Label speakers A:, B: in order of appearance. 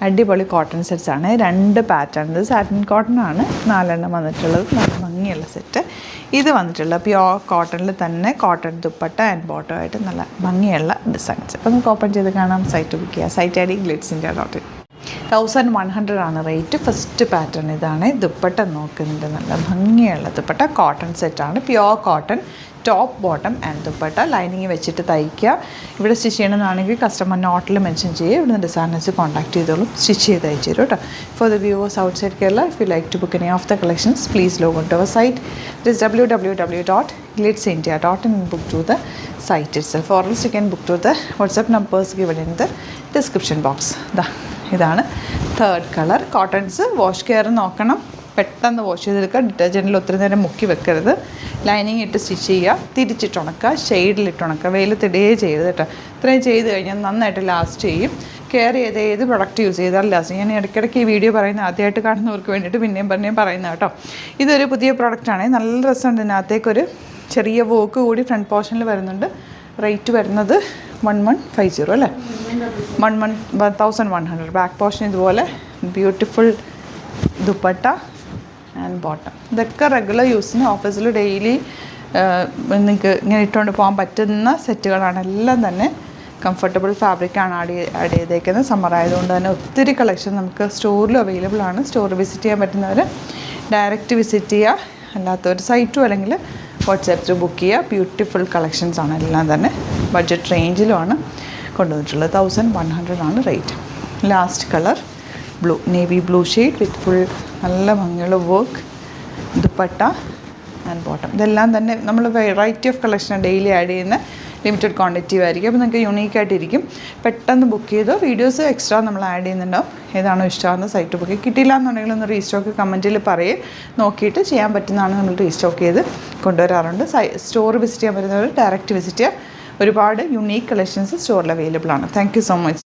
A: അടിപൊളി cotton sets ആണ്. 2 pattern. ഇത് സാറ്റിൻ കോട്ടൺ ആണ് 4 എണ്ണം വന്നിട്ടുള്ളത്. നല്ല ഭംഗിയുള്ള സെറ്റ്. ഇത് വന്നിട്ടുള്ള പ്യുവർ കോട്ടണിൽ തന്നെ കോട്ടൺ ദുപ്പട്ട ആൻഡ് ബോട്ടം ആയിട്ട് നല്ല ഭംഗിയുള്ള ഡിസൈൻസ്. അപ്പോൾ നമുക്ക് ഓപ്പൺ ചെയ്ത് കാണാം. സൈറ്റ് ബുക്ക് ചെയ്യുക. Site ID glitzindia.in. 1100 ആണ് റേറ്റ്. ഫസ്റ്റ് പാറ്റേൺ ഇതാണ്. ദുപ്പട്ട നോക്കുന്നുണ്ട്. നല്ല ഭംഗിയുള്ള ദുപ്പട്ട. കോട്ടൺ സെറ്റാണ്. Pure cotton top bottom and dupatta. Lining വെച്ചിട്ട് തയ്ക്കുക. ഇവിടെ സ്റ്റിച്ച് ചെയ്യണമെന്നാണെങ്കിൽ കസ്റ്റമർ നോട്ടിൽ മെൻഷൻ ചെയ്യുക. ഇവിടുന്ന് ഡിസൈനേഴ്സ് കോൺടാക്ട് ചെയ്തോളും. സ്റ്റിച്ച് ചെയ്ത് അയച്ചു തരും കേട്ടോ. For the viewers outside Kerala, if you like to book any of the collections, please log on to our site. It is www.glitzindia.in and book to the site itself. Or else you can book to the WhatsApp numbers given in the description box. ഇതാണ് third colour. Cottons wash care നോക്കണം. പെട്ടെന്ന് wash ചെയ്തെടുക്കുക. ഡിറ്റർജൻറ്റിൽ ഒത്തിരി നേരം മുക്കി വെക്കരുത്. Lining ഇട്ട് stitch ചെയ്യുക. തിരിച്ചിട്ട് ഉണക്കുക. ഷെയ്ഡിലിട്ട് ഉണക്കുക. വെയിലത്തിടുകയേ ചെയ്യരുത് കേട്ടോ. ഇത്രയും ചെയ്ത് കഴിഞ്ഞാൽ നന്നായിട്ട് ലാസ്റ്റ് ചെയ്യും. കെയർ ചെയ്ത് ഏത് പ്രൊഡക്റ്റ് യൂസ് ചെയ്താൽ ലാസ്റ്റ്. ഞാൻ ഇടയ്ക്കിടയ്ക്ക് ഈ വീഡിയോ പറയുന്ന ആദ്യമായിട്ട് കാണുന്നവർക്ക് വേണ്ടിയിട്ട് പിന്നെയും പറയുന്ന കേട്ടോ. ഇതൊരു പുതിയ പ്രൊഡക്റ്റാണ്. നല്ല രസമുണ്ട്. ഇതിനകത്തേക്കൊരു ചെറിയ വർക്ക് കൂടി ഫ്രണ്ട് പോർഷനിൽ വരുന്നുണ്ട്. റേറ്റ് വരുന്നത് 1150 അല്ലേ? 1100. ബാക്ക് പോർഷൻ ഇതുപോലെ ബ്യൂട്ടിഫുൾ ദുപ്പട്ട ആൻഡ് ബോട്ടം. ഇതൊക്കെ റെഗുലർ യൂസിന് ഓഫീസിൽ ഡെയിലി നിങ്ങൾക്ക് ഇങ്ങനെ ഇട്ടുകൊണ്ട് പോകാൻ പറ്റുന്ന സെറ്റുകളാണ്. എല്ലാം തന്നെ കംഫർട്ടബിൾ ഫാബ്രിക്കാണ് ആഡ് ചെയ്തേക്കുന്നത്. സമ്മർ ആയതുകൊണ്ട് തന്നെ ഒത്തിരി കളക്ഷൻ നമുക്ക് സ്റ്റോറിലും അവൈലബിൾ ആണ്. സ്റ്റോർ വിസിറ്റ് ചെയ്യാൻ പറ്റുന്നവർ ഡയറക്റ്റ് വിസിറ്റ് ചെയ്യുക. അല്ലാത്തവർ സൈറ്റും അല്ലെങ്കിൽ വാട്സാപ്പിൽ ബുക്ക് ചെയ്യുക. ബ്യൂട്ടിഫുൾ കളക്ഷൻസ് ആണ്. എല്ലാം തന്നെ ബഡ്ജറ്റ് റേഞ്ചിലുമാണ് കൊണ്ടുവന്നിട്ടുള്ളത്. 1100 ആണ് rate. Last colour blue, navy blue shade with full നല്ല ഭംഗിയുള്ള വർക്ക് ദുപ്പട്ട ആൻഡ് ബോട്ടം. ഇതെല്ലാം തന്നെ നമ്മൾ variety of collection daily add ചെയ്യുന്ന ലിമിറ്റഡ് ക്വാണ്ടിറ്റി ആയിരിക്കും. അപ്പോൾ നിങ്ങൾക്ക് യുണീക്കായിട്ടിരിക്കും. പെട്ടെന്ന് ബുക്ക് ചെയ്തോ. വീഡിയോസ് എക്സ്ട്രാ നമ്മൾ ആഡ് ചെയ്യുന്നുണ്ടാവും. ഏതാണോ ഇഷ്ടമാകുന്ന സൈറ്റ് ബുക്ക് കിട്ടിയില്ല എന്നുണ്ടെങ്കിൽ ഒന്ന് റീസ്റ്റോക്ക് കമൻറ്റിൽ പറയേ. നോക്കിയിട്ട് ചെയ്യാൻ പറ്റുന്നതാണ് നമ്മൾ റീസ്റ്റോക്ക് ചെയ്ത് കൊണ്ടുവരാറുണ്ട്. സ്റ്റോർ വിസിറ്റ് ചെയ്യാൻ പറ്റുന്നവർ ഡയറക്റ്റ് വിസിറ്റ് ചെയ്യുക. ഒരുപാട് യുണീക്ക് കളക്ഷൻസ് സ്റ്റോറിൽ അവൈലബിൾ ആണ്. Thank you so much.